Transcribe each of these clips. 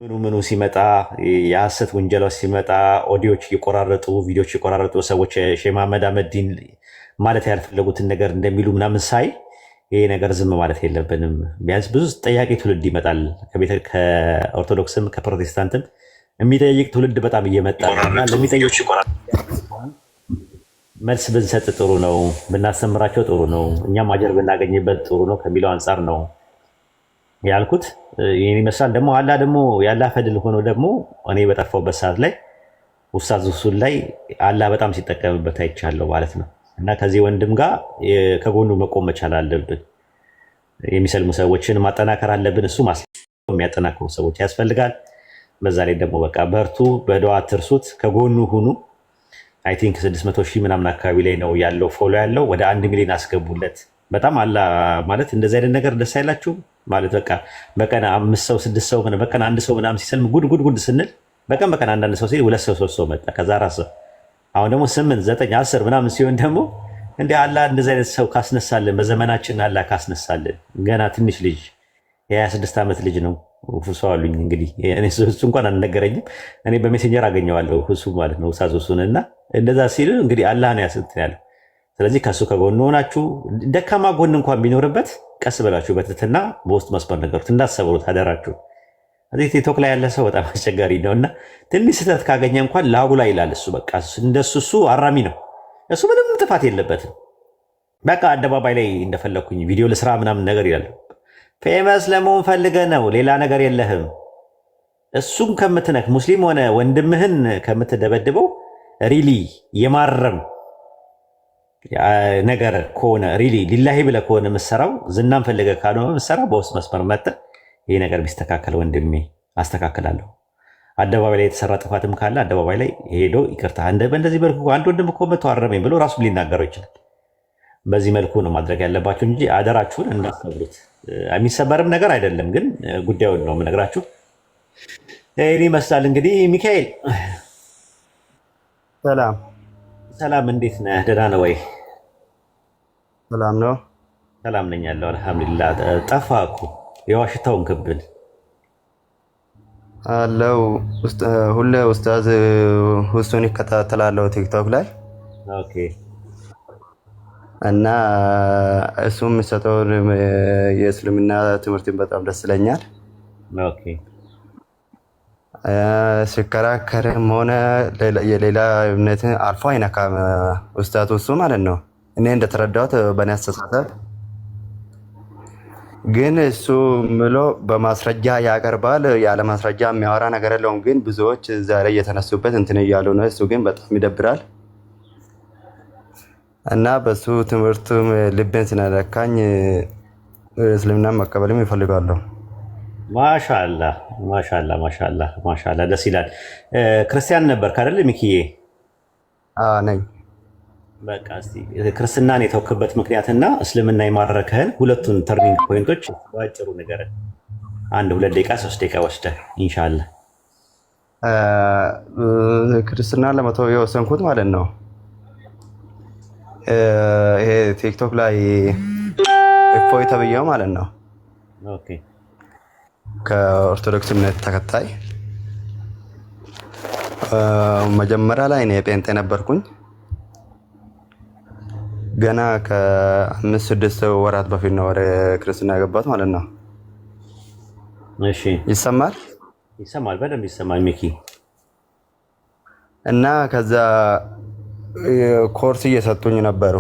ምኑ ሲመጣ የሐሰት ውንጀላዎች ሲመጣ ኦዲዮች እየቆራረጡ ቪዲዮች እየቆራረጡ ሰዎች ሼህ መሐመድ አህመዲን ማለት ያልፈለጉትን ነገር እንደሚሉ ምናምን ሳይ ይሄ ነገር ዝም ማለት የለብንም። ቢያንስ ብዙ ጠያቂ ትውልድ ይመጣል። ከኦርቶዶክስም ከፕሮቴስታንትም የሚጠይቅ ትውልድ በጣም እየመጣ ነውና ለሚጠይቅ መልስ ብንሰጥ ጥሩ ነው፣ ብናስተምራቸው ጥሩ ነው፣ እኛም አጀር ብናገኝበት ጥሩ ነው ከሚለው አንጻር ነው ያልኩት። ይህን ይመስላል። ደግሞ አላ ደግሞ ያላ ፈድል ሆኖ ደግሞ እኔ በጠፋሁበት ሰዓት ላይ ኡስታዝ ሁሱን ላይ አላ በጣም ሲጠቀምበት አይቻለሁ ማለት ነው። እና ከዚህ ወንድም ጋር ከጎኑ መቆም መቻል አለብን። የሚሰልሙ ሰዎችን ማጠናከር አለብን። እሱ የሚያጠናክሩ ሰዎች ያስፈልጋል። በዛ ላይ ደግሞ በቃ በርቱ፣ በደዋ አትርሱት፣ ከጎኑ ሁኑ። አይ ቲንክ 600 ሺህ ምናምን አካባቢ ላይ ነው ያለው ፎሎ ያለው። ወደ 1 ሚሊዮን አስገቡለት። በጣም አላ ማለት እንደዚህ አይነት ነገር ደስ አይላችሁም? ማለት በቃ በቀን 5 ሰው 6 ሰው በቀን 1 ሰው ምናምን ሲሰልም ጉድ ስንል በቀን አንዳንድ ሰው ሲል 2 ሰው 3 ሰው መጣ፣ ከዛ 4 ሰው፣ አሁን ደግሞ 8 9 10 ምናምን ሲሆን ደግሞ እንደ አላ እንደዚህ አይነት ሰው ካስነሳልን በዘመናችን አላ ካስነሳልን ገና ትንሽ ልጅ የ26 ዓመት ልጅ ነው ሁሱ አሉኝ። እንግዲህ እሱ እንኳን አልነገረኝም፣ እኔ በሜሴንጀር አገኘዋለሁ ሁሱ ማለት ነው ኡስታዝ ሁሱን። እና እንደዛ ሲል እንግዲህ አላህ ነው ያስንትን ያለው። ስለዚህ ከሱ ከጎን ሆናችሁ ደካማ ጎን እንኳን ቢኖርበት ቀስ ብላችሁ በትትና በውስጥ መስመር ነገሩት፣ እንዳሰብሩት አደራችሁ። እዚህ ቲክቶክ ላይ ያለ ሰው በጣም አስቸጋሪ ነው እና ትንሽ ስህተት ካገኘ እንኳን ላጉላ ይላል። እሱ በቃ እንደሱ እሱ አራሚ ነው። እሱ ምንም ጥፋት የለበትም። በቃ አደባባይ ላይ እንደፈለግኩኝ ቪዲዮ ለስራ ምናምን ነገር ይላል። ፌመስ ለመሆን ፈልገ ነው፣ ሌላ ነገር የለህም። እሱም ከምትነክ ሙስሊም ሆነ ወንድምህን ከምትደበድበው ሪሊ የማረም ነገር ከሆነ ሪሊ ሊላሂ ብለህ ከሆነ የምትሰራው ዝናም ፈልገህ ካልሆነ የምትሰራው በውስጥ መስመር መጥተህ ይህ ነገር ቢስተካከል ወንድሜ አስተካክላለሁ። አደባባይ ላይ የተሰራ ጥፋትም ካለ አደባባይ ላይ ሄዶ ይቅርታ በእንደዚህ መልኩ አንድ ወንድም እኮ መቶ አረመኝ ብሎ ራሱ ሊናገረው ይችላል። በዚህ መልኩ ነው ማድረግ ያለባችሁ እንጂ አደራችሁን እንዳትሰብሩት። የሚሰበርም ነገር አይደለም፣ ግን ጉዳዩን ነው የምነግራችሁ። ይህን ይመስላል እንግዲህ። ሚካኤል ሰላም፣ እንዴት ነህ? ደህና ነው ወይ? ሰላም ነው። ሰላም ነኝ ያለው አልሐምዱሊላህ። ጠፋህ እኮ የዋሽታውን ክብን አለው። ሁሌ ኡስታዝ ሁሱን ይከታተላለሁ ቲክቶክ ላይ። ኦኬ። እና እሱ የሚሰጠው የእስልምና ትምህርትን በጣም ደስ ይለኛል። ኦኬ። ሲከራከርም ሆነ የሌላ እምነትን አልፎ አይነካም ኡስታዝ ሁሱ ማለት ነው። እኔ እንደተረዳሁት በእኔ አስተሳሰብ ግን እሱ ምሎ በማስረጃ ያቀርባል። ያለ ማስረጃ የሚያወራ ነገር የለውም። ግን ብዙዎች ዛሬ እየተነሱበት እንትን እያሉ ነው። እሱ ግን በጣም ይደብራል እና በሱ ትምህርቱም ልቤን ስነለካኝ እስልምና መቀበልም ይፈልጋለሁ። ማሻላ ደስ ይላል። ክርስቲያን ነበር ካደለ ሚኪዬ? ነኝ። በቃ እስቲ ክርስትናን የተወክበት ምክንያትና እስልምና የማረከህን ሁለቱን ተርኒንግ ፖይንቶች ባጭሩ ንገረን። 1-2 ደቂቃ 3 ደቂቃ ወስደህ ኢንሻአላህ። ክርስትና ለመተው የወሰንኩት ማለት ነው ይሄ ቲክቶክ ላይ እፎይ ተብዬው ማለት ነው። ኦኬ። ከኦርቶዶክስ እምነት ተከታይ መጀመሪያ ላይ እኔ ጴንጤ ነበርኩኝ። ገና ከ5-6 ወራት በፊት ነው ወደ ክርስትና የገባሁት ማለት ነው። እሺ። ይሰማል? በደንብ ይሰማል ሚኪ። እና ከዛ ኮርስ እየሰጡኝ ነበሩ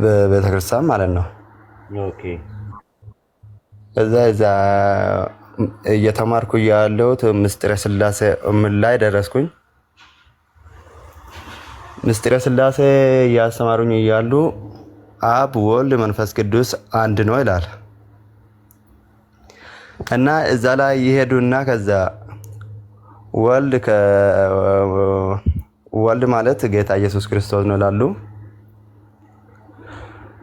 በቤተክርስቲያን ማለት ነው። ኦኬ። ከዛ እየተማርኩ ያለሁት ምስጢረ ስላሴ ምን ላይ ደረስኩኝ። ምስጢረ ስላሴ እያስተማሩኝ እያሉ አብ ወልድ መንፈስ ቅዱስ አንድ ነው ይላል እና እዛ ላይ ይሄዱና ከዛ ወልድ ማለት ጌታ ኢየሱስ ክርስቶስ ነው ይላሉ።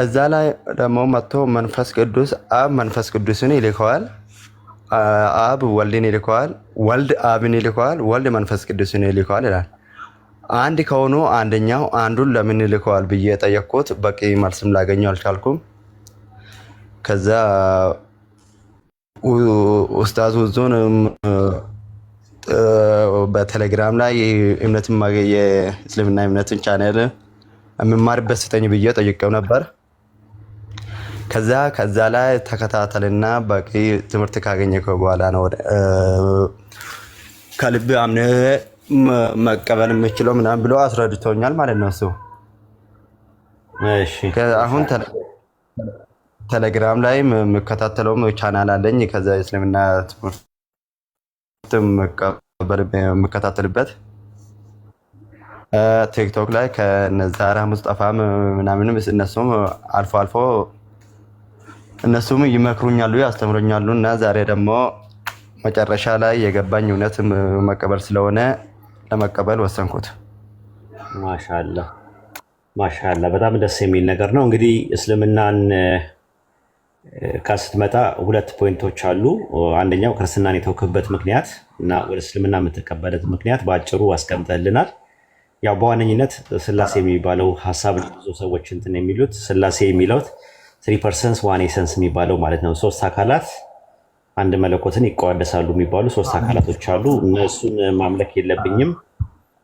እዛ ላይ ደግሞ መጥቶ መንፈስ ቅዱስ አብ መንፈስ ቅዱስን ይልከዋል፣ አብ ወልድን ይልከዋል፣ ወልድ አብን ይልከዋል፣ ወልድ መንፈስ ቅዱስን ይልከዋል ይላል። አንድ ከሆኑ አንደኛው አንዱን ለምን ይልከዋል ብዬ ጠየቅኩት። በቂ መልስም ላገኘው አልቻልኩም። ከዛ ኡስታዝ ውዙን በቴሌግራም ላይ የእስልምና እምነትን ቻናል የምማርበት ስጠኝ ብዬ ጠይቀው ነበር። ከዛ ላይ ተከታተልና በቂ ትምህርት ካገኘከው በኋላ ነው ከልብ አምነህ መቀበል የምችለው ምናምን ብሎ አስረድቶኛል ማለት ነው እሱ። እሺ አሁን ቴሌግራም ላይ የምከታተለውም ቻናል አለኝ። ከዛ የእስልምና ትምህርት የምከታተልበት ቲክቶክ ላይ ከነዛራ ሙስጠፋ ምናምንም እነሱም አልፎ አልፎ እነሱም ይመክሩኛሉ፣ ያስተምሩኛሉ። እና ዛሬ ደግሞ መጨረሻ ላይ የገባኝ እውነት መቀበል ስለሆነ ለመቀበል ወሰንኩት። ማሻአላህ ማሻአላህ፣ በጣም ደስ የሚል ነገር ነው። እንግዲህ እስልምናን ስትመጣ ሁለት ፖይንቶች አሉ። አንደኛው ክርስትናን የተውክበት ምክንያት እና ወደ እስልምና የምትቀበለት ምክንያት በአጭሩ አስቀምጠልናል። ያው በዋነኝነት ስላሴ የሚባለው ሀሳብ ብዙ ሰዎች እንትን የሚሉት ስላሴ የሚለው 3 persons 1 essence የሚባለው ማለት ነው። 3 አካላት አንድ መለኮትን ይቋደሳሉ የሚባሉ 3 አካላቶች አሉ። እነሱን ማምለክ የለብኝም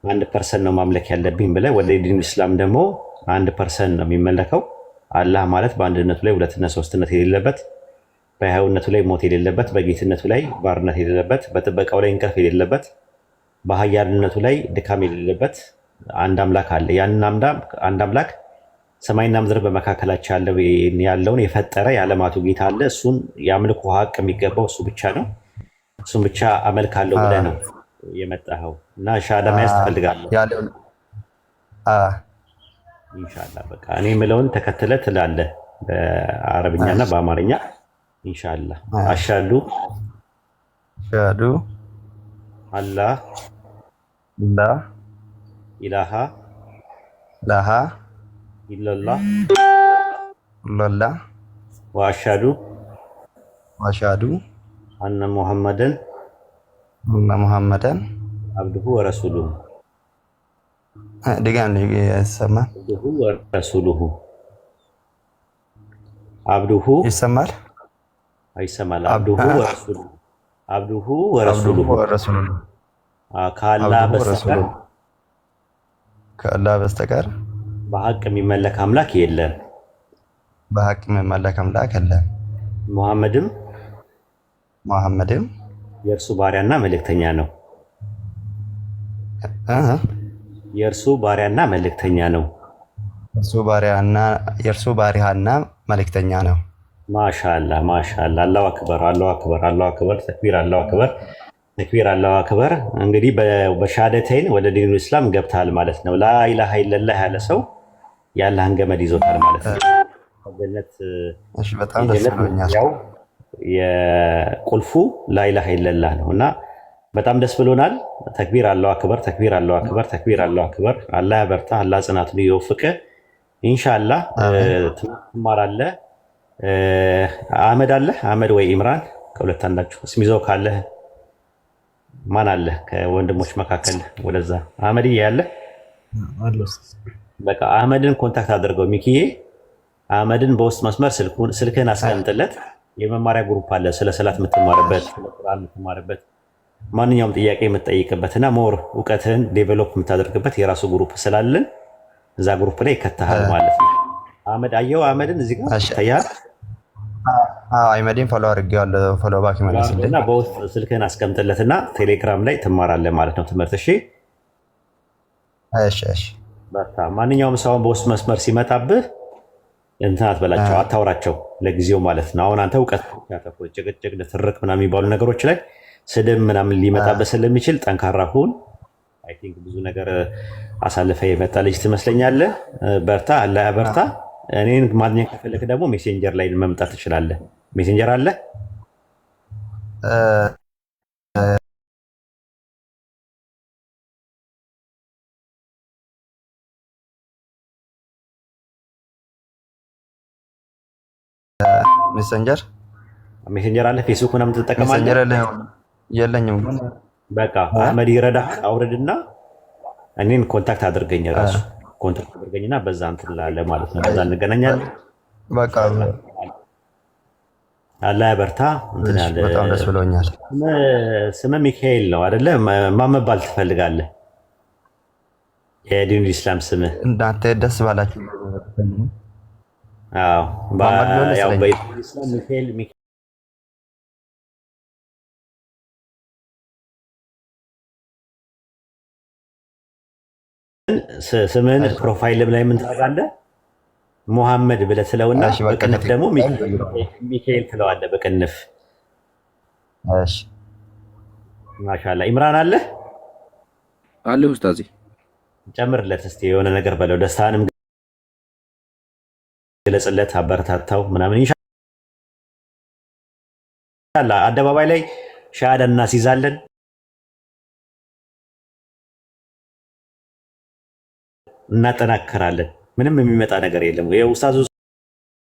1 ፐርሰን ነው ማምለክ ያለብኝ ብለህ ወደ ዲን ኢስላም ደግሞ 1 ፐርሰን ነው የሚመለከው። አላህ ማለት በአንድነቱ ላይ ሁለትነት ሶስትነት የሌለበት፣ በሕያውነቱ ላይ ሞት የሌለበት፣ በጌትነቱ ላይ ባርነት የሌለበት፣ በጥበቃው ላይ እንቅልፍ የሌለበት፣ በኃያልነቱ ላይ ድካም የሌለበት አንድ አምላክ አለ። ያንን አንድ አምላክ ሰማይና ምድር በመካከላቸው ያለውን የፈጠረ የዓለማቱ ጌታ አለ። እሱን የአምልኮ ሀቅ የሚገባው እሱ ብቻ ነው። እሱን ብቻ አመልካለሁ ብለህ ነው የመጣኸው እና ሻሃዳ መያዝ ትፈልጋለህ። ኢንሻአላህ በቃ እኔ የምለውን ተከትለህ ትላለህ በአረብኛና በአማርኛ ኢንሻአላህ። አሻዱ አላህ ኢላሃ ኢለላህ ወአሽሀዱ አነ ሙሐመደን አብዱሁ ወረሱሉሁ። ድጋም ይሰማል? አብዱሁ ይሰማል? አይሰማል? አብዱሁ ወረሱሉሁ ከአላህ በስተቀር በሀቅ የሚመለክ አምላክ የለም። ሙሐመድም የእርሱ ባሪያና መልእክተኛ ነው። የእርሱ ባሪያና መልእክተኛ ነው። ማሻአላህ ማሻአላህ። አላሁ አክበር አላሁ አክበር ተክቢር አላሁ አክበር። እንግዲህ በሻሃደተይን ወደ ዲኑ ኢስላም ገብተሃል ማለት ነው። ላኢላሃ ኢለላህ ያለ ሰው የአላህን ገመድ ይዞታል ማለት ነው። በጣም ደስ ብሎኛል። የቁልፉ ላኢላሃ ኢለላህ ነው እና በጣም ደስ ብሎናል። ተክቢር አላሁ አክበር ተክቢር አላሁ አክበር። አላህ ያበርታ፣ አላህ ጽናቱን ይወፍቅህ። ኢንሻአላህ ትማራለህ። አህመድ ወይ ኢምራን ከሁለት አንዳችሁ እስም ይዘው ካለህ ማን አለ ከወንድሞች መካከል ወደዛ አህመድዬ ያለ በቃ አህመድን ኮንታክት አድርገው። ሚኪዬ አህመድን በውስጥ መስመር ስልክህን አስቀምጥለት። የመማሪያ ግሩፕ አለ ስለ ሰላት የምትማርበት፣ ስለ ቁርአን የምትማርበት፣ ማንኛውም ጥያቄ የምትጠይቅበትና ሞር እውቀትህን ዴቨሎፕ የምታደርግበት የራሱ ግሩፕ ስላለን እዛ ግሩፕ ላይ ይከተሃል ማለት ነው። አህመድ አየው፣ አህመድን እዚህ ጋር ታያል። አህመድን ፎሎ አድርጌዋለሁ። ፎሎ ባክ መልስልኝ እና በውስጥ ስልክህን አስቀምጥለትና ቴሌግራም ላይ ትማራለህ ማለት ነው ትምህርት። እሺ በቃ ማንኛውም ሰውን በውስጥ መስመር ሲመጣብህ እንትን አትበላቸው፣ አታውራቸው ለጊዜው ማለት ነው። አሁን አንተ እውቀት ያተፈው ጭቅጭቅ፣ ንትርክ ምናምን የሚባሉ ነገሮች ላይ ስድብ ምናምን ሊመጣብህ ስለሚችል ጠንካራ ሁን። አይ ቲንክ ብዙ ነገር አሳልፈ የመጣ ልጅ ትመስለኛለህ። በርታ፣ አላህ ያበርታ። እኔን ማግኘት ከፈለክ ደግሞ ሜሴንጀር ላይ መምጣት ትችላለህ። ሜሴንጀር አለ? ሜሴንጀር አለ? ፌስቡክ ምናምን ትጠቀማለህ? የለኝም። በቃ አህመድ ይረዳህ። አውርድና እኔን ኮንታክት አድርገኝ፣ ራሱ ኮንታክት አድርገኝና በዛ እንትን ላለ ማለት ነው። በዛ እንገናኛለን። በቃ አላህ ያበርታ። እንትን እሺ፣ ያለ በጣም ደስ ብሎኛል። ስመ ሚካኤል ነው አይደለ? ማን መባል ትፈልጋለህ? የዲኑ ኢስላም ስምህ? እናንተ ደስ ባላችሁ። አዎ መሐመድ ቢሆን ደስ ያው ይለኛል። በዲኑ ኢስላም ሚካኤል ስምህን ፕሮፋይልም ላይ ምን ታደርጋለህ? ሙሐመድ ብለህ ትለውና እሺ፣ በቃ በቅንፍ ደግሞ ሚካኤል ትለዋለህ በቅንፍ። እሺ፣ ማሻአላ ኢምራን አለ አለ ኡስታዚ ጨምርለት እስቲ የሆነ ነገር በለው፣ ደስታንም ገለጽለት፣ አበረታታው ምናምን። ኢንሻአላ አደባባይ ላይ ሻሃዳ እናስይዛለን። እናጠናክራለን። ምንም የሚመጣ ነገር የለም። የኡስታዙ